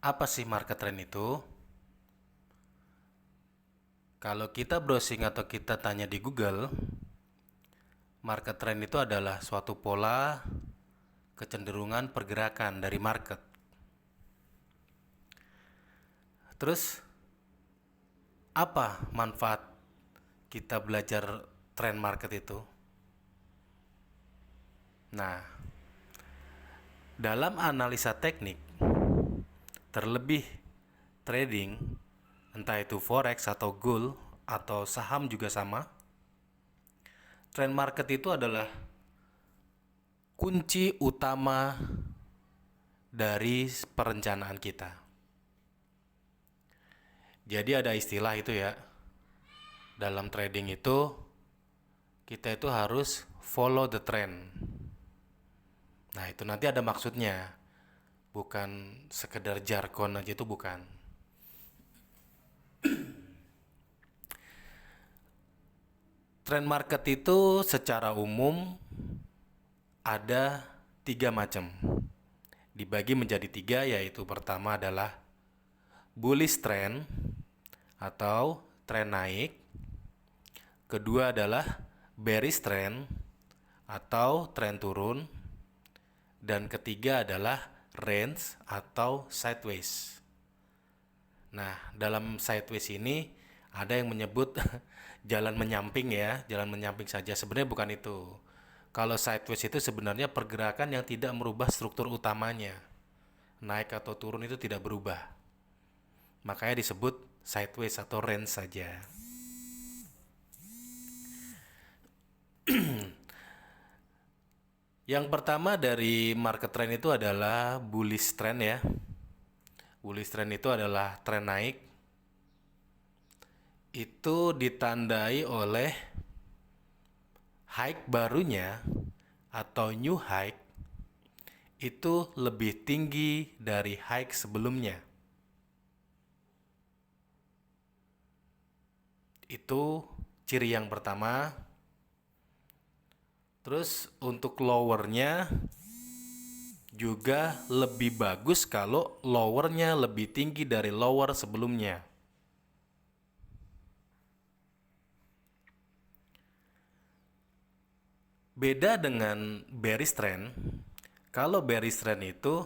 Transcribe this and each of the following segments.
Apa sih market trend itu? Kalau kita browsing atau kita tanya di Google, market trend itu adalah suatu pola kecenderungan pergerakan dari market. Terus, apa manfaat kita belajar trend market itu? Nah, dalam analisa teknik, terlebih trading, entah itu forex atau gold atau saham juga sama, trend market itu adalah kunci utama dari perencanaan kita. Jadi ada istilah itu ya, dalam trading itu kita itu harus follow the trend. Nah itu nanti ada maksudnya, bukan sekedar jargon aja, itu bukan. Trend market itu secara umum ada tiga macam. Dibagi menjadi tiga, yaitu pertama adalah bullish trend atau tren naik. Kedua adalah bearish trend atau tren turun. Dan ketiga adalah range atau sideways. Nah, dalam sideways ini ada yang menyebut jalan menyamping ya, jalan menyamping saja. Sebenarnya bukan itu. Kalau sideways itu sebenarnya pergerakan yang tidak merubah struktur utamanya. Naik atau turun itu tidak berubah. Makanya disebut sideways atau range saja. Yang pertama dari market trend itu adalah bullish trend ya. Bullish trend itu adalah tren naik. Itu ditandai oleh high barunya atau new high itu lebih tinggi dari high sebelumnya. Itu ciri yang pertama. Terus untuk lowernya juga lebih bagus kalau lowernya lebih tinggi dari lower sebelumnya. Beda dengan bearish trend. Kalau bearish trend itu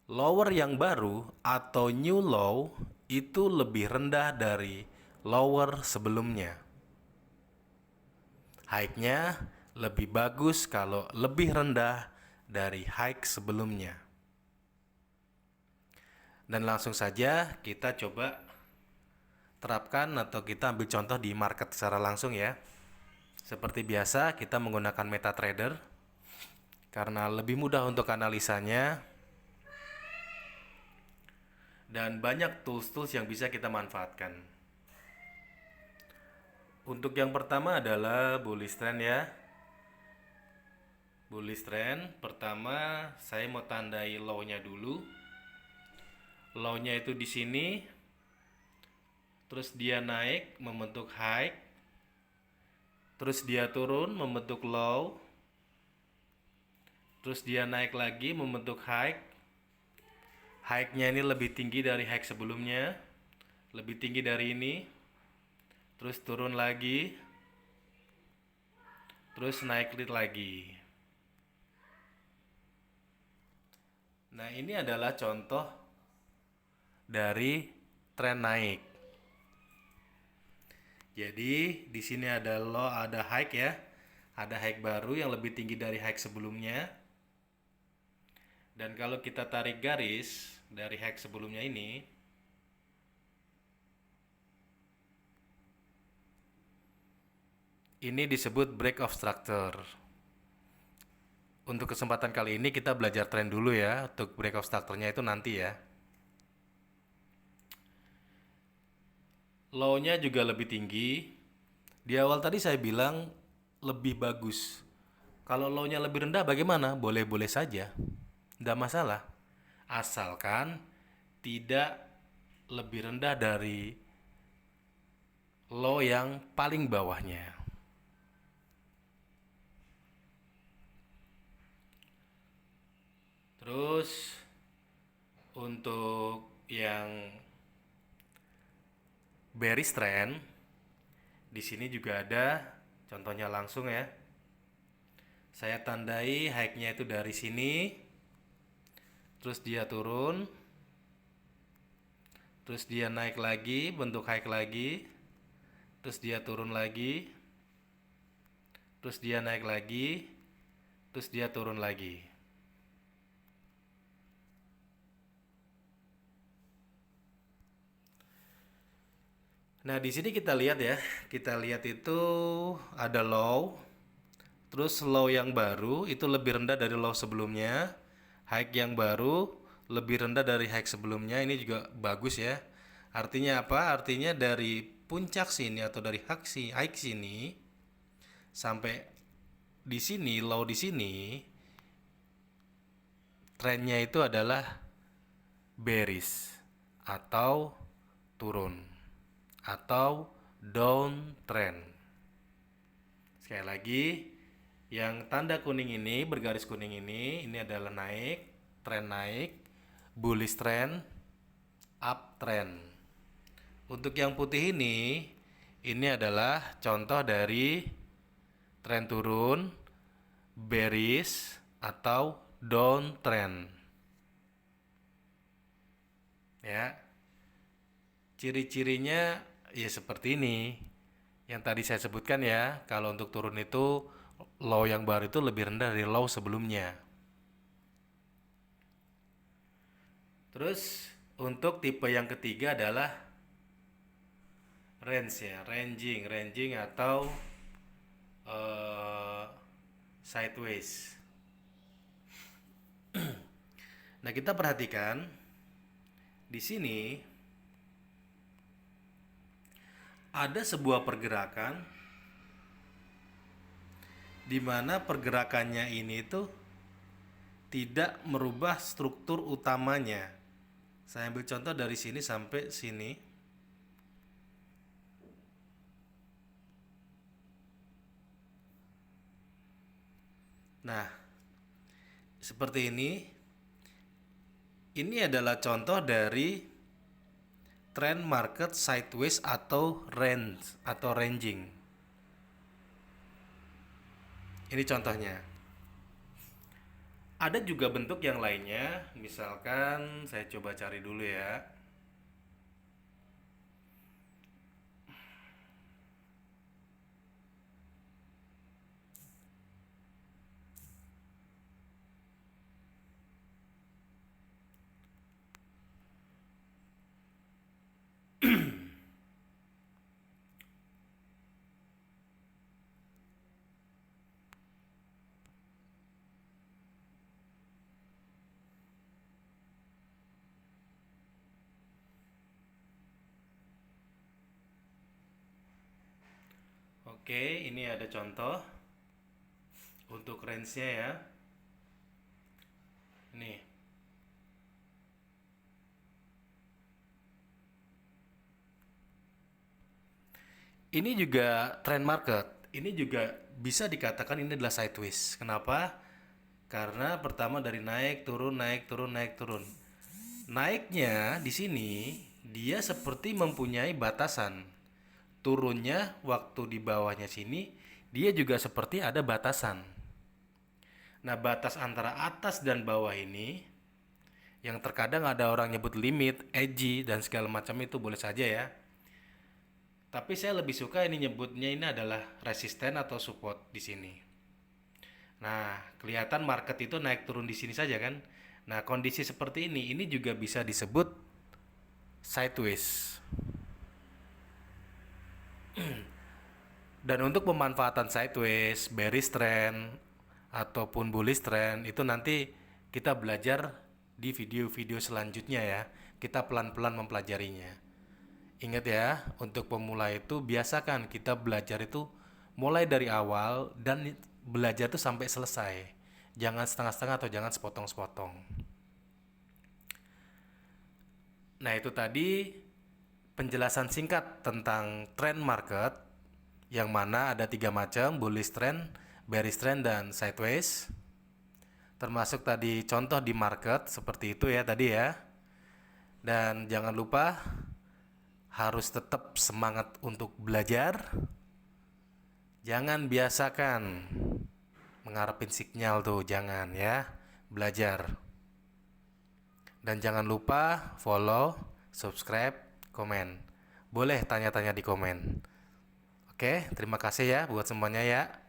lower yang baru atau new low itu lebih rendah dari lower sebelumnya. High-nya lebih bagus kalau lebih rendah dari high sebelumnya. Dan langsung saja kita coba terapkan atau kita ambil contoh di market secara langsung ya. Seperti biasa kita menggunakan MetaTrader karena lebih mudah untuk analisanya dan banyak tools-tools yang bisa kita manfaatkan. Untuk yang pertama adalah bullish trend ya. Bullish trend pertama saya mau tandai low-nya dulu. Low-nya itu di sini. Terus dia naik membentuk high. Terus dia turun membentuk low. Terus dia naik lagi membentuk high. High-nya ini lebih tinggi dari high sebelumnya. Lebih tinggi dari ini. Terus turun lagi. Terus naik lagi. Nah, ini adalah contoh dari tren naik. Jadi, di sini ada low, ada high ya. Ada high baru yang lebih tinggi dari high sebelumnya. Dan kalau kita tarik garis dari high sebelumnya ini disebut break of structure. Untuk kesempatan kali ini kita belajar tren dulu ya. Untuk break of structure-nya itu nanti ya. Low-nya juga lebih tinggi. Di awal tadi saya bilang lebih bagus. Kalau low-nya lebih rendah bagaimana? Boleh-boleh saja. Tidak masalah. Asalkan tidak lebih rendah dari low yang paling bawahnya. Terus Untuk yang bearish trend, di sini juga ada contohnya langsung ya. Saya tandai high-nya itu dari sini, terus dia turun, terus dia naik lagi, bentuk high lagi, terus dia turun lagi, terus dia naik lagi, terus dia turun lagi. Nah, di sini kita lihat ya, kita lihat itu ada low, terus low yang baru itu lebih rendah dari low sebelumnya, high yang baru lebih rendah dari high sebelumnya. Ini juga bagus ya. Artinya apa? Artinya dari puncak sini atau dari high sini sampai di sini, low di sini, trennya itu adalah bearish atau turun atau downtrend. Sekali lagi, yang tanda kuning ini, bergaris kuning ini adalah naik, tren naik, bullish trend, uptrend. Untuk yang putih ini adalah contoh dari tren turun, bearish atau downtrend. Ya, ciri-cirinya ya seperti ini. Yang tadi saya sebutkan ya, kalau untuk turun itu low yang baru itu lebih rendah dari low sebelumnya. Terus untuk tipe yang ketiga adalah range ya, ranging atau sideways. Nah, kita perhatikan di sini ada sebuah pergerakan di mana pergerakannya ini tuh tidak merubah struktur utamanya. Saya ambil contoh dari sini sampai sini. Nah, seperti ini. Ini adalah contoh dari trend market sideways atau range atau ranging. Ini contohnya. Ada juga bentuk yang lainnya, misalkan saya coba cari dulu ya. Oke, ini ada contoh untuk range-nya ya. Nih. Ini juga trend market. Ini juga bisa dikatakan ini adalah sideways. Kenapa? Karena pertama dari naik, turun, naik, turun, naik, turun. Naiknya di sini dia seperti mempunyai batasan. Turunnya waktu di bawahnya sini dia juga seperti ada batasan. Nah, batas antara atas dan bawah ini yang terkadang ada orang nyebut limit, edgy dan segala macam itu boleh saja ya. Tapi saya lebih suka ini nyebutnya ini adalah resisten atau support di sini. Nah, kelihatan market itu naik turun di sini saja kan. Nah, kondisi seperti ini juga bisa disebut sideways. Dan untuk pemanfaatan sideways, bearish trend ataupun bullish trend itu nanti kita belajar di video-video selanjutnya ya. Kita pelan-pelan mempelajarinya. Ingat ya, untuk pemula itu biasakan kita belajar itu mulai dari awal dan belajar itu sampai selesai. Jangan setengah-setengah atau jangan sepotong-sepotong. Nah, itu tadi penjelasan singkat tentang trend market yang mana ada 3 macam, bullish trend, bearish trend, dan sideways. Termasuk tadi contoh di market seperti itu ya tadi ya. Dan jangan lupa harus tetap semangat untuk belajar. Jangan biasakan mengharapin sinyal tuh, jangan ya. Belajar. Dan jangan lupa follow, subscribe, komen. Boleh tanya-tanya di komen. Oke, terima kasih ya buat semuanya ya.